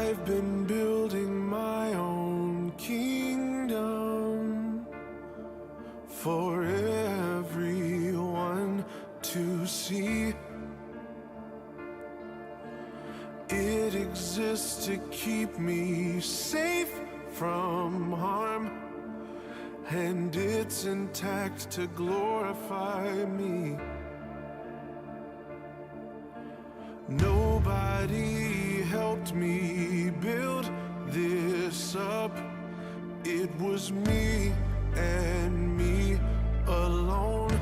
I've been building my own kingdom for everyone to see. It exists to keep me safe from harm, and it's intact to glorify me. Nobody helped me build this up. It was me and me alone.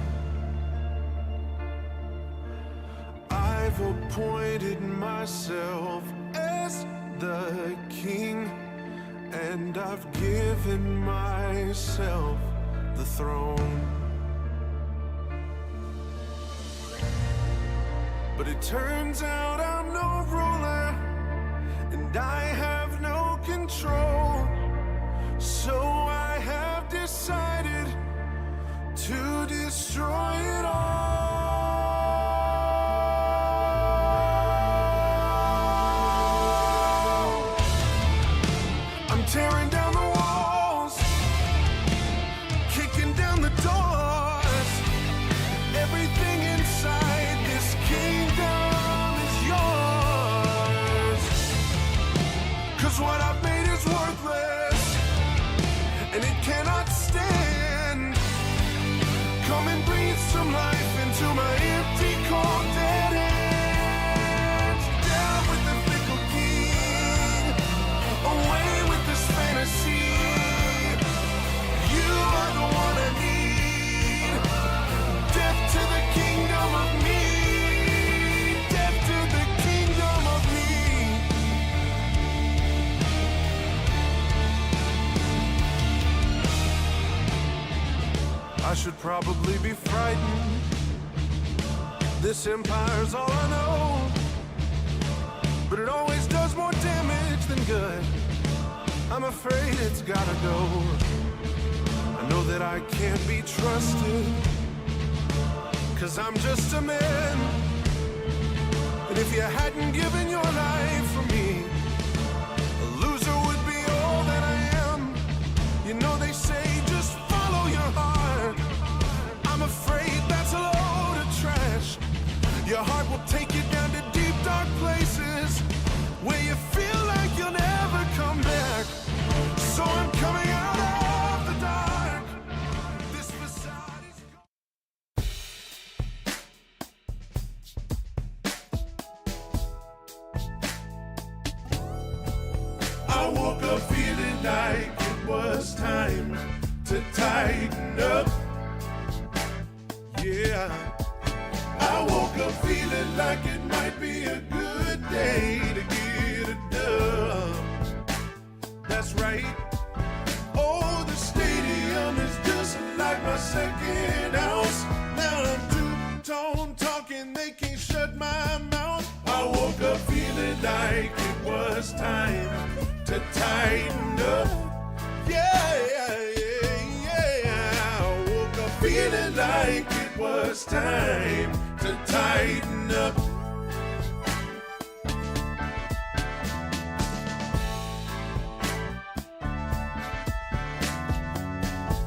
I've appointed myself as the king, and I've given myself the throne. But it turns out I'm no ruler, and I have no control. So I have decided to destroy it all. I'm tearing down the walls, kicking down the doors. Everything inside this kingdom is yours. 'Cause what I've made is worthless, and it cannot stand. Come and breathe some life into my empty, cold, dead hands. Down with the fickle king, away with this fantasy. You are the one I need. Death to the kingdom of me. Death to the kingdom of me. I should probably be frightened. This empire's all I know, but it always does more damage than good. I'm afraid it's gotta go. I know that I can't be trusted, 'cause I'm just a man. And if you hadn't given your life for me, a loser would be all that I am. You know they say just follow your heart. I'm afraid that's a load of trash. Your heart will take you down to deep, dark places where you feel like you'll never come back. So I'm coming out of the dark. This facade is... I woke up feeling like it was time to tighten up. Yeah, I woke up feeling like it might be a good day to get it done. That's right. Oh, the stadium is just like my second house. Now I'm two-tone talking, they can't shut my mouth. I woke up feeling like it was time to tighten up. Yeah, yeah, yeah, yeah. I woke up feeling like it was time to tighten up.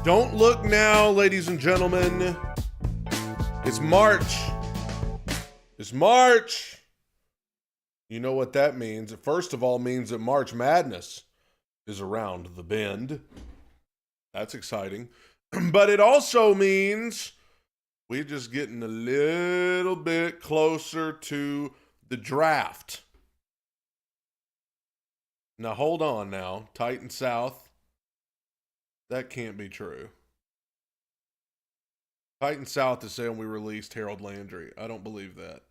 Don't look now, ladies and gentlemen. It's March. It's March. You know what that means. It first of all means that March Madness is around the bend. That's exciting. But it also means we're just getting a little bit closer to the draft. Now, hold on now. Titan South. That can't be true. Titan South is saying we released Harold Landry. I don't believe that.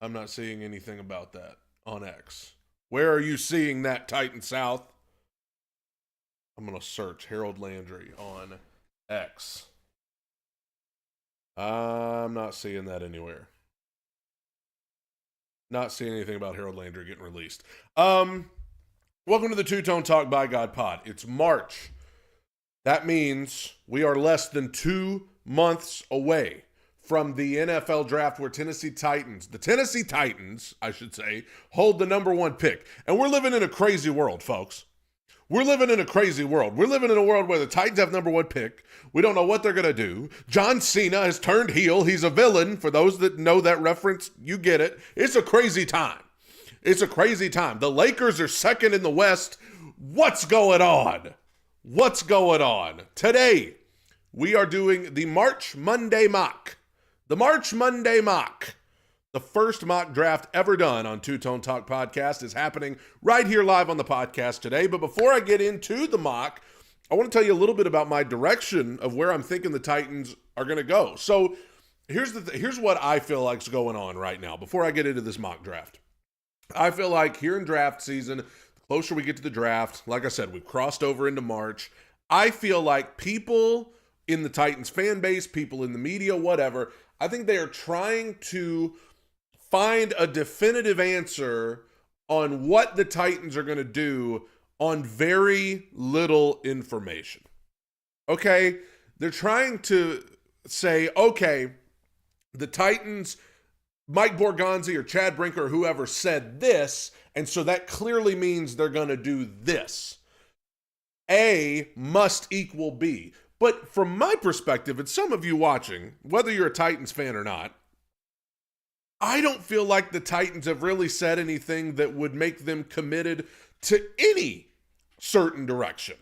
I'm not seeing anything about that on X. Where are you seeing that, Titan South? I'm going to search Harold Landry on X. I'm not seeing that anywhere. Not seeing anything about Harold Landry getting released. Welcome to the Two-Tone Talk by God Pod. It's March. That means we are less than 2 months away from the NFL draft where the Tennessee Titans, I should say, hold the number 1 pick. And we're living in a crazy world, folks. We're living in a crazy world. We're living in a world where the Titans have number 1 pick. We don't know what they're going to do. John Cena has turned heel. He's a villain. For those that know that reference, you get it. It's a crazy time. It's a crazy time. The Lakers are second in the West. What's going on? What's going on? Today, we are doing the March Monday mock. The March Monday mock. The first mock draft ever done on Two Tone Talk Podcast is happening right here live on the podcast today. But before I get into the mock, I want to tell you a little bit about my direction of where I'm thinking the Titans are going to go. So here's what I feel like is going on right now before I get into this mock draft. I feel like here in draft season, the closer we get to the draft, like I said, we've crossed over into March. I feel like people in the Titans fan base, people in the media, whatever, I think they are trying to find a definitive answer on what the Titans are going to do on very little information. Okay? They're trying to say, okay, the Titans, Mike Borgonzi or Chad Brinker or whoever said this, and so that clearly means they're going to do this. A must equal B. But from my perspective, and some of you watching, whether you're a Titans fan or not, I don't feel like the Titans have really said anything that would make them committed to any certain direction.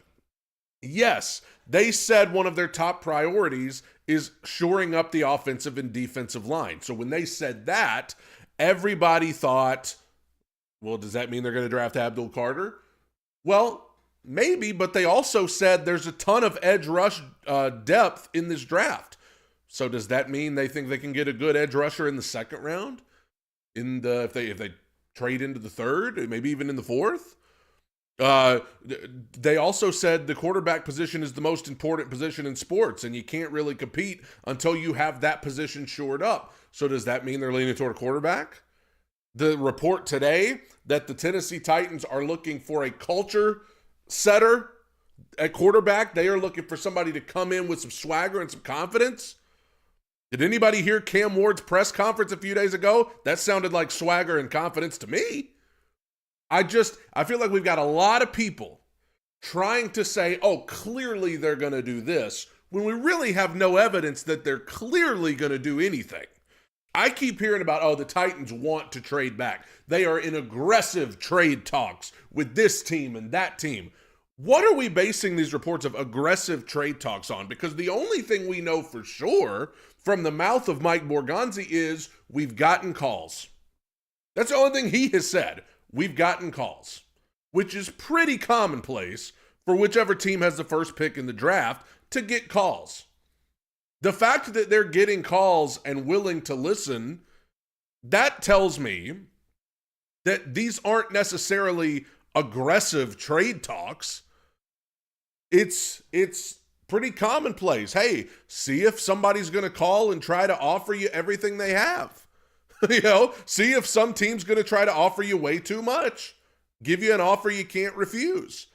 Yes, they said one of their top priorities is shoring up the offensive and defensive line. So when they said that, everybody thought, well, does that mean they're going to draft Abdul Carter? Well, maybe, but they also said there's a ton of edge rush depth in this draft. So does that mean they think they can get a good edge rusher in the second round? If they trade into the third, maybe even in the fourth? They also said the quarterback position is the most important position in sports, and you can't really compete until you have that position shored up. So does that mean they're leaning toward a quarterback? The report today that the Tennessee Titans are looking for a culture setter at quarterback. They are looking for somebody to come in with some swagger and some confidence. Did anybody hear Cam Ward's press conference a few days ago? That sounded like swagger and confidence to me. I feel like we've got a lot of people trying to say, oh, clearly they're going to do this, when we really have no evidence that they're clearly going to do anything. I keep hearing about, oh, the Titans want to trade back. They are in aggressive trade talks with this team and that team. What are we basing these reports of aggressive trade talks on? Because the only thing we know for sure from the mouth of Mike Borgonzi is we've gotten calls. That's the only thing he has said. We've gotten calls, which is pretty commonplace for whichever team has the first pick in the draft to get calls. The fact that they're getting calls and willing to listen, that tells me that these aren't necessarily aggressive trade talks. It's pretty commonplace. Hey, see if somebody's going to call and try to offer you everything they have. See if some team's going to try to offer you way too much. Give you an offer you can't refuse.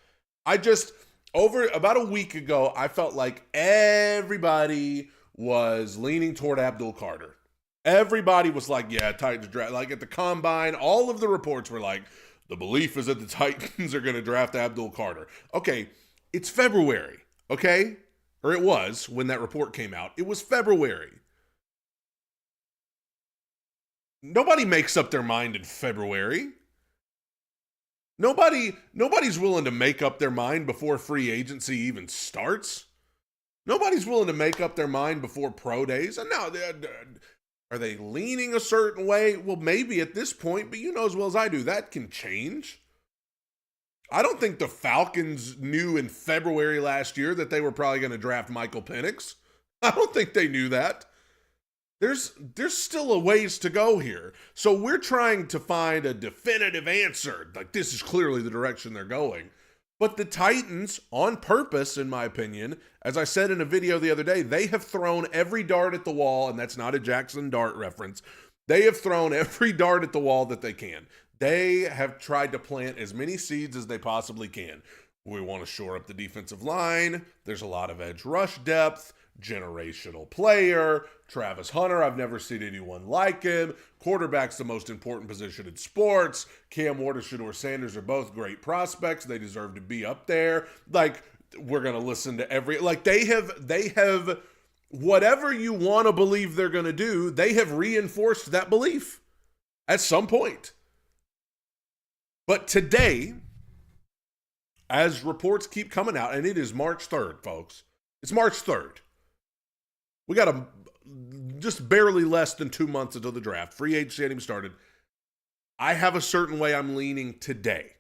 Over about a week ago, I felt like everybody was leaning toward Abdul Carter. Everybody was like, yeah, Titans draft. Like at the combine, all of the reports were like, the belief is that the Titans are going to draft Abdul Carter. Okay, it's February, okay? Or it was when that report came out. It was February. Nobody makes up their mind in February. Nobody's willing to make up their mind before free agency even starts. Nobody's willing to make up their mind before pro days. And now, are they leaning a certain way? Well, maybe at this point, but you know as well as I do, that can change. I don't think the Falcons knew in February last year that they were probably going to draft Michael Penix. I don't think they knew that. There's still a ways to go here. So we're trying to find a definitive answer. Like, this is clearly the direction they're going. But the Titans, on purpose, in my opinion, as I said in a video the other day, they have thrown every dart at the wall, and that's not a Jackson Dart reference. They have thrown every dart at the wall that they can. They have tried to plant as many seeds as they possibly can. We want to shore up the defensive line. There's a lot of edge rush depth. generational player. Travis Hunter, I've never seen anyone like him. Quarterback's the most important position in sports. Cam Ward and Shedeur Sanders are both great prospects. They deserve to be up there. Like, we're going to listen to every, like, they have, whatever you want to believe they're going to do, they have reinforced that belief at some point. But today, as reports keep coming out, and it is March 3rd, folks. It's March 3rd. We got just barely less than 2 months until the draft. Free agency hadn't even started. I have a certain way I'm leaning today.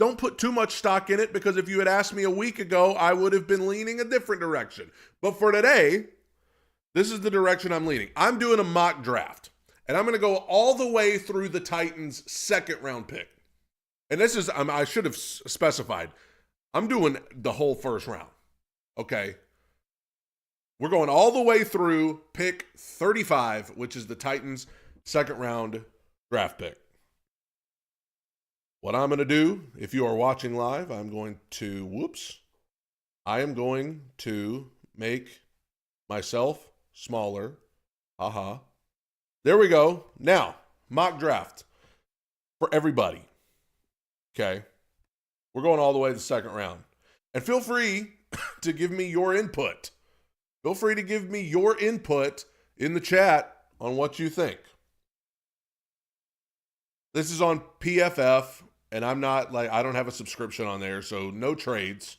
Don't put too much stock in it, because if you had asked me a week ago, I would have been leaning a different direction. But for today, this is the direction I'm leaning. I'm doing a mock draft, and I'm going to go all the way through the Titans' second round pick. And this is, I should have specified, I'm doing the whole first round. Okay? We're going all the way through pick 35, which is the Titans' second round draft pick. What I'm going to do, if you are watching live, I am going to make myself smaller. Haha. There we go. Now, mock draft for everybody. Okay. We're going all the way to the second round. And feel free to give me your input. Feel free to give me your input in the chat on what you think. This is on PFF, and I don't have a subscription on there, so no trades,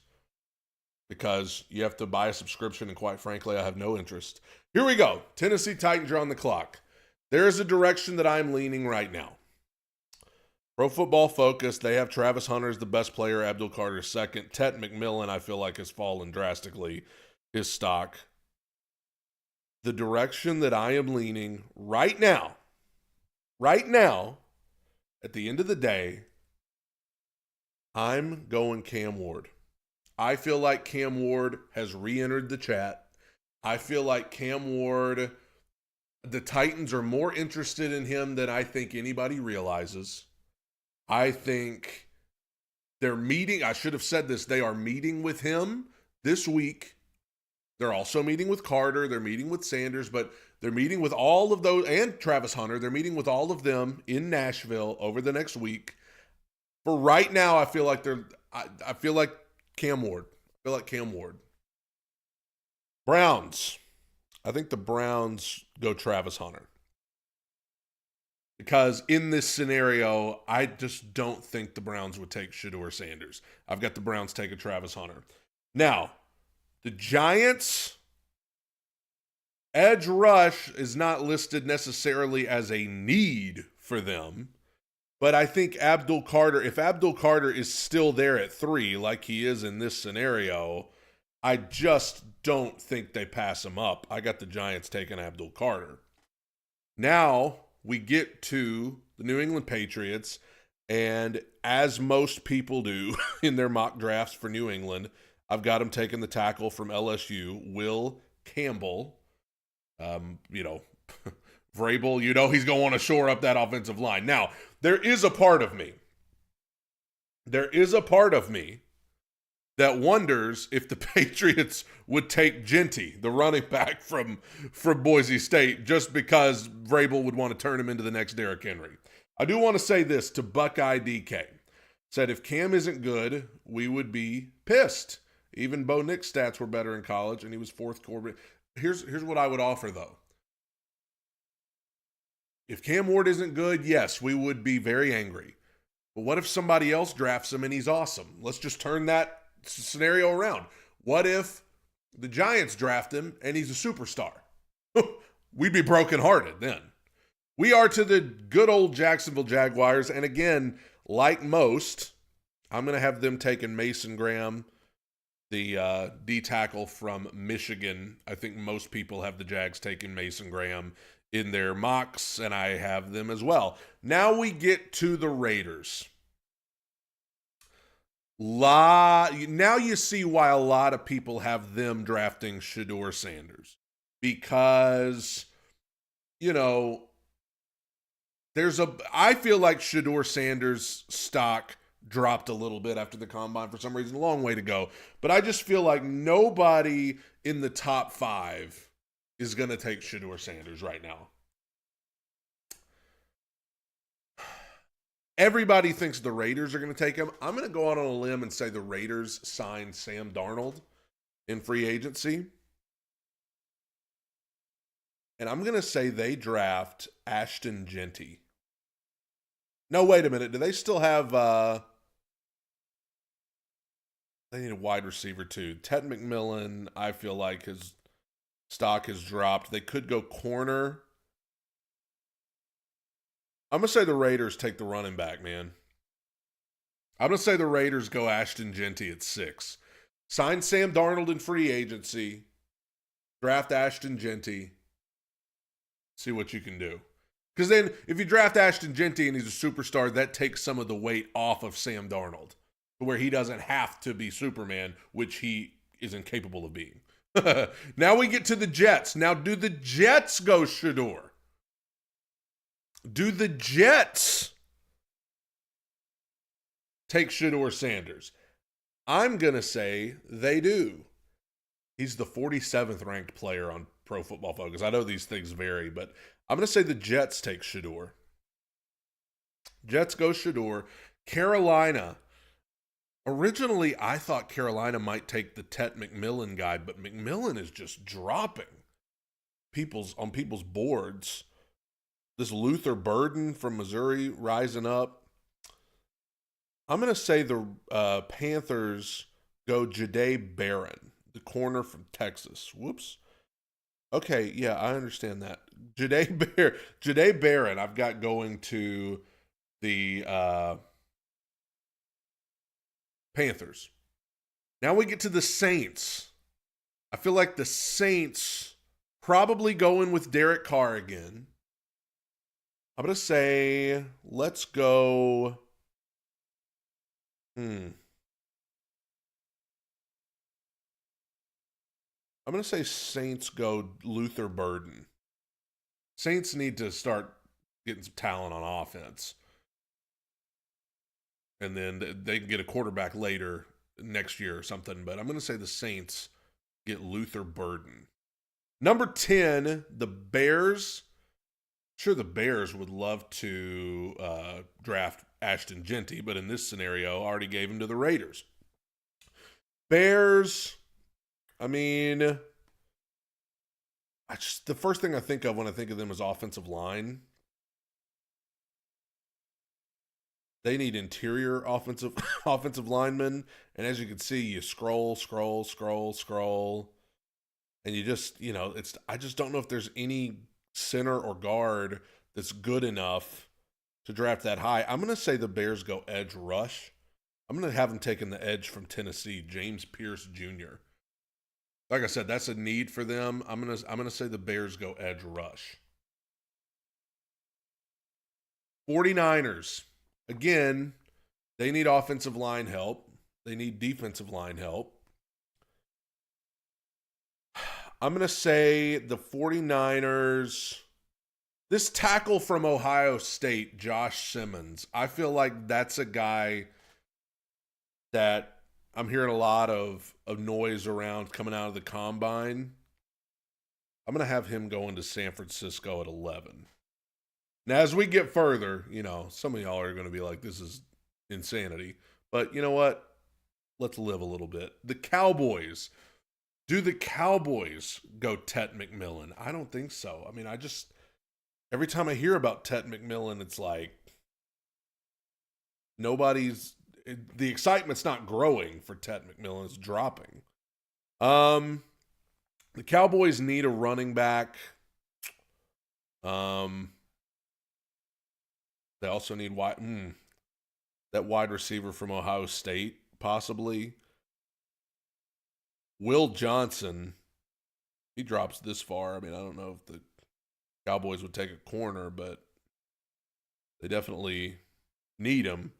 because you have to buy a subscription, and quite frankly, I have no interest. Here we go. Tennessee Titans are on the clock. There is a direction that I'm leaning right now. Pro Football Focus, they have Travis Hunter as the best player, Abdul Carter second. Tet McMillan, I feel like, has fallen drastically, his stock. The direction that I am leaning right now, at the end of the day, I'm going Cam Ward. I feel like Cam Ward has re-entered the chat. I feel like Cam Ward, the Titans are more interested in him than I think anybody realizes. I think they're meeting, I should have said this, they are meeting with him this week. They're also meeting with Carter. They're meeting with Sanders, but they're meeting with all of those, and Travis Hunter. They're meeting with all of them in Nashville over the next week. For right now, I feel like I feel like Cam Ward. I feel like Cam Ward. Browns. I think the Browns go Travis Hunter. Because in this scenario, I just don't think the Browns would take Shedeur Sanders. I've got the Browns taking Travis Hunter. Now, the Giants, edge rush is not listed necessarily as a need for them. But I think Abdul Carter, if Abdul Carter is still there at 3, like he is in this scenario, I just don't think they pass him up. I got the Giants taking Abdul Carter. Now we get to the New England Patriots, and as most people do in their mock drafts for New England, I've got them taking the tackle from LSU, Will Campbell. Vrabel, he's going to want to shore up that offensive line. Now, there is a part of me that wonders if the Patriots would take Genty, the running back from Boise State, just because Vrabel would want to turn him into the next Derrick Henry. I do want to say this to Buckeye DK. Said if Cam isn't good, we would be pissed. Even Bo Nix's stats were better in college, and he was fourth quarterback. Here's what I would offer, though. If Cam Ward isn't good, yes, we would be very angry. But what if somebody else drafts him and he's awesome? Let's just turn that scenario around. What if the Giants draft him and he's a superstar? We'd be brokenhearted then. We are to the good old Jacksonville Jaguars, and again, like most, I'm going to have them taking Mason Graham, the D tackle from Michigan. I think most people have the Jags taking Mason Graham in their mocks, and I have them as well. Now we get to the Raiders. Now you see why a lot of people have them drafting Shedeur Sanders. Because, I feel like Shedeur Sanders' stock dropped a little bit after the combine for some reason. A long way to go. But I just feel like nobody in the top 5 is going to take Shedeur Sanders right now. Everybody thinks the Raiders are going to take him. I'm going to go out on a limb and say the Raiders signed Sam Darnold in free agency. And I'm going to say they draft Ashton Jeanty. No, wait a minute. Do they still have... they need a wide receiver, too. Ted McMillan, I feel like his stock has dropped. They could go corner. I'm going to say the Raiders take the running back, man. I'm going to say the Raiders go Ashton Jeanty at 6. Sign Sam Darnold in free agency. Draft Ashton Jeanty. See what you can do. Because then if you draft Ashton Jeanty and he's a superstar, that takes some of the weight off of Sam Darnold, where he doesn't have to be Superman, which he is incapable of being. Now we get to the Jets. Now, do the Jets go Shedeur? Do the Jets take Shedeur Sanders? I'm going to say they do. He's the 47th ranked player on Pro Football Focus. I know these things vary, but I'm going to say the Jets take Shedeur. Jets go Shedeur. Carolina. Originally, I thought Carolina might take the Tet McMillan guy, but McMillan is just dropping on people's boards. This Luther Burden from Missouri rising up. I'm going to say the Panthers go Jahdae Barron, the corner from Texas. Whoops. Okay, yeah, I understand that. Jahdae Barron, I've got going to the Panthers. Now we get to the Saints. I feel like the Saints probably going with Derek Carr again. I'm going to say, let's go. I'm going to say Saints go Luther Burden. Saints need to start getting some talent on offense. And then they can get a quarterback later next year or something. But I'm going to say the Saints get Luther Burden. Number 10, the Bears. Sure, the Bears would love to draft Ashton Jeanty, but in this scenario, already gave him to the Raiders. Bears, I mean, the first thing I think of when I think of them is offensive line. They need interior offensive linemen, and as you can see, you scroll, and you just, I just don't know if there's any center or guard that's good enough to draft that high. I'm going to say the Bears go edge rush. I'm going to have them taking the edge from Tennessee, James Pierce Jr. Like I said, that's a need for them. I'm going to say the Bears go edge rush. 49ers. Again, they need offensive line help. They need defensive line help. I'm going to say the 49ers, this tackle from Ohio State, Josh Simmons, I feel like that's a guy that I'm hearing a lot of noise around coming out of the combine. I'm going to have him going to San Francisco at 11. Now, as we get further, some of y'all are going to be like, this is insanity. But you know what? Let's live a little bit. The Cowboys. Do the Cowboys go Tet McMillan? I don't think so. I mean, every time I hear about Tet McMillan, it's like the excitement's not growing for Tet McMillan. It's dropping. The Cowboys need a running back. They also need that wide receiver from Ohio State, possibly. Will Johnson, he drops this far. I mean, I don't know if the Cowboys would take a corner, but they definitely need him.